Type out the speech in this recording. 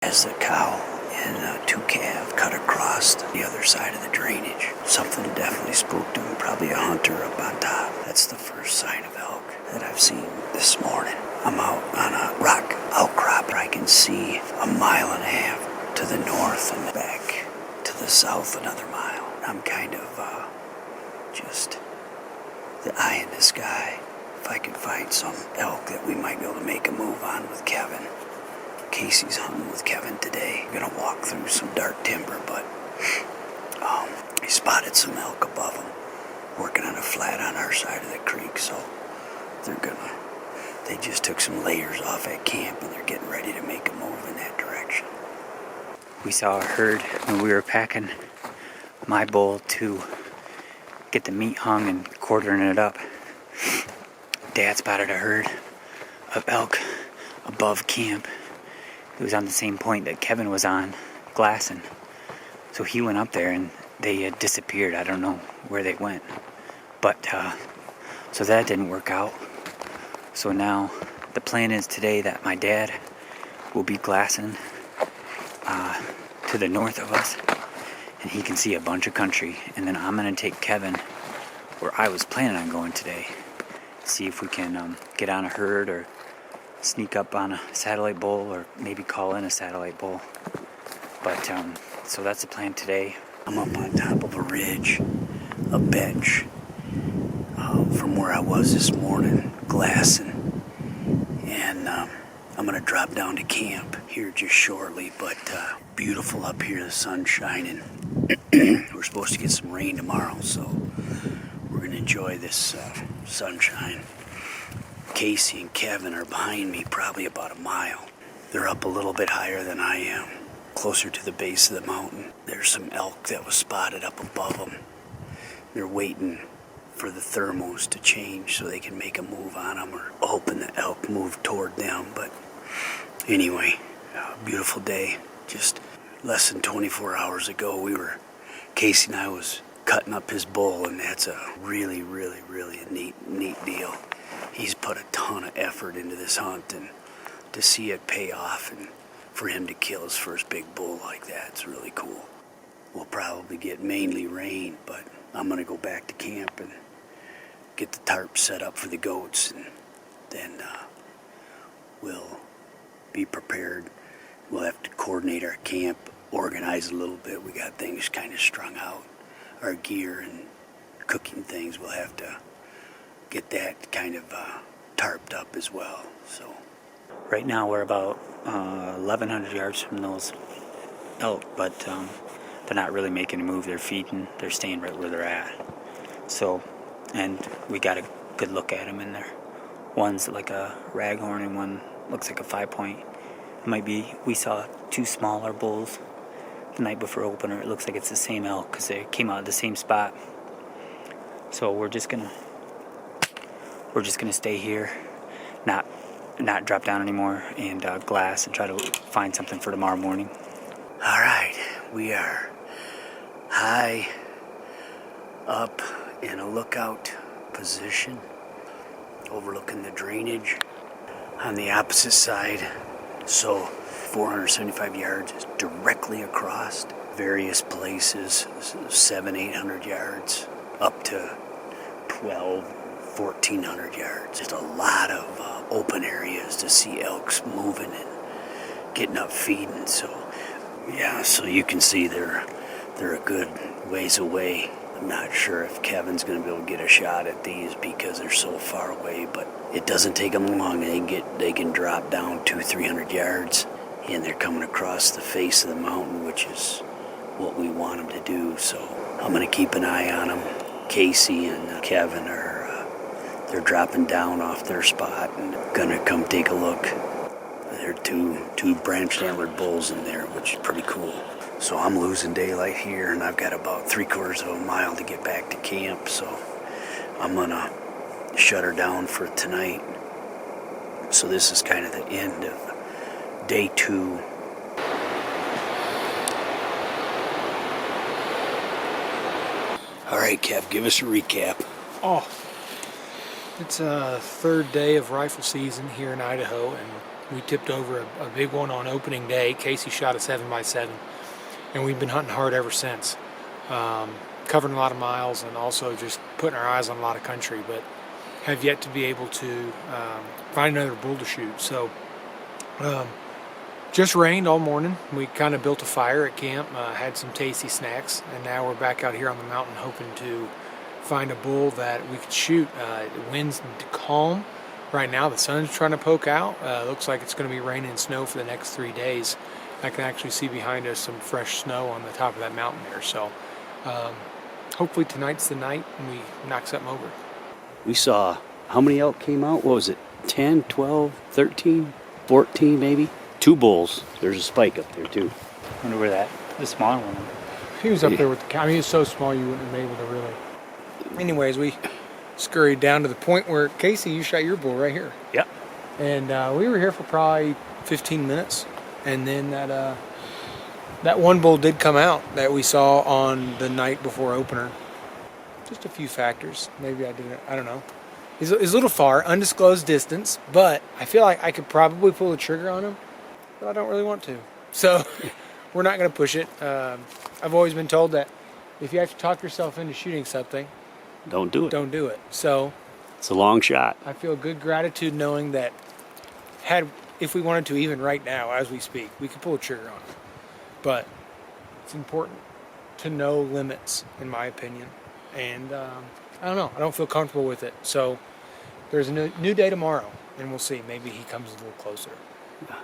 As the cow and two calves cut across the other side of the drainage. Something definitely spooked him, probably a hunter up on top. That's the first sign of elk that I've seen this morning. I'm out on a rock outcrop where I can see a mile and a half to the north and back to the south another mile. I'm kind of just the eye in the sky. If I could find some elk that we might be able to make a move on with Kevin. Casey's hunting with Kevin today. We're gonna walk through some dark timber, but he spotted some elk above him, working on a flat on our side of the creek. So they just took some layers off at camp, and they're getting ready to make a move in that direction. We saw a herd when we were packing my bull to get the meat hung and quartering it up. Dad spotted a herd of elk above camp. It was on the same point that Kevin was on, glassing. So he went up there and they had disappeared. I don't know where they went. But, so that didn't work out. So now the plan is today that my dad will be glassing to the north of us. And he can see a bunch of country. And then I'm going to take Kevin where I was planning on going today. See if we can get on a herd or sneak up on a satellite bull, or maybe call in a satellite bull. But so that's the plan today. I'm up on top of a ridge, a bench, from where I was this morning, glassing, and I'm gonna drop down to camp here just shortly. But beautiful up here, the sun's shining. We're supposed to get some rain tomorrow, so we're gonna enjoy this sunshine. Casey and Kevin are behind me, probably about a mile. They're up a little bit higher than I am, closer to the base of the mountain. There's some elk that was spotted up above them. They're waiting for the thermos to change so they can make a move on them, or hoping the elk move toward them. But anyway, beautiful day. Just less than 24 hours ago, Casey and I was cutting up his bull, and that's a really a neat deal. He's put a ton of effort into this hunt, and to see it pay off and for him to kill his first big bull like that, it's really cool. We'll probably get mainly rain, but I'm going to go back to camp and get the tarp set up for the goats, and then we'll be prepared. We'll have to coordinate our camp, organize a little bit. We got things kind of strung out. Our gear and cooking things, we'll have to get that kind of tarped up as well. So right now we're about 1,100 yards from those elk, but they're not really making a move. They're feeding. They're staying right where they're at. So, and we got a good look at them in there. One's like a raghorn and one looks like a 5-point. It might be, we saw two smaller bulls the night before opener. It looks like it's the same elk because they came out of the same spot. So we're just gonna stay here, not drop down anymore, and glass and try to find something for tomorrow morning. All right, we are high up in a lookout position, overlooking the drainage on the opposite side. So 475 yards is directly across various places, 700-800 yards, up to 1,200-1,400 yards. Just a lot of open areas to see elks moving and getting up feeding. So yeah, so you can see they're a good ways away. I'm not sure if Kevin's going to be able to get a shot at these because they're so far away, but it doesn't take them long. They can drop down 200-300 yards, and they're coming across the face of the mountain, which is what we want them to do. So I'm going to keep an eye on them. Casey and Kevin they're dropping down off their spot and gonna come take a look. There are two branched antlered bulls in there, which is pretty cool. So I'm losing daylight here, and I've got about 3/4 of a mile to get back to camp. So I'm gonna shut her down for tonight. So this is kind of the end of day 2. All right, Kev, give us a recap. Oh, it's a third day of rifle season here in Idaho, and We tipped over a big one on opening day. Casey shot a 7x7, and we've been hunting hard ever since. Covering a lot of miles and also just putting our eyes on a lot of country, but have yet to be able to find another bull to shoot. So just rained all morning. We kind of built a fire at camp, had some tasty snacks, and now we're back out here on the mountain hoping to find a bull that we could shoot. The wind's calm right now. The sun's trying to poke out. Looks like it's going to be raining and snow for the next 3 days. I can actually see behind us some fresh snow on the top of that mountain there. So hopefully tonight's the night and we knock something over. We saw how many elk came out? What was it? 10, 12, 13, 14 maybe? 2 bulls. There's a spike up there too. I wonder where the smaller one. He was up there with the cow. I mean, he was so small you wouldn't have been able to really. Anyways, we scurried down to the point where, Casey, you shot your bull right here. Yep. And we were here for probably 15 minutes. And then that one bull did come out that we saw on the night before opener. Just a few factors. Maybe I didn't. I don't know. He's a little far, undisclosed distance, but I feel like I could probably pull the trigger on him, but I don't really want to. So we're not going to push it. I've always been told that if you have to talk yourself into shooting something, Don't do it. don't do it. So It's a long shot. I feel good gratitude knowing that if we wanted to, even right now as we speak, we could pull a trigger on it. But it's important to know limits, in my opinion. And I don't know. I don't feel comfortable with it. So there's a new day tomorrow, and we'll see. Maybe he comes a little closer.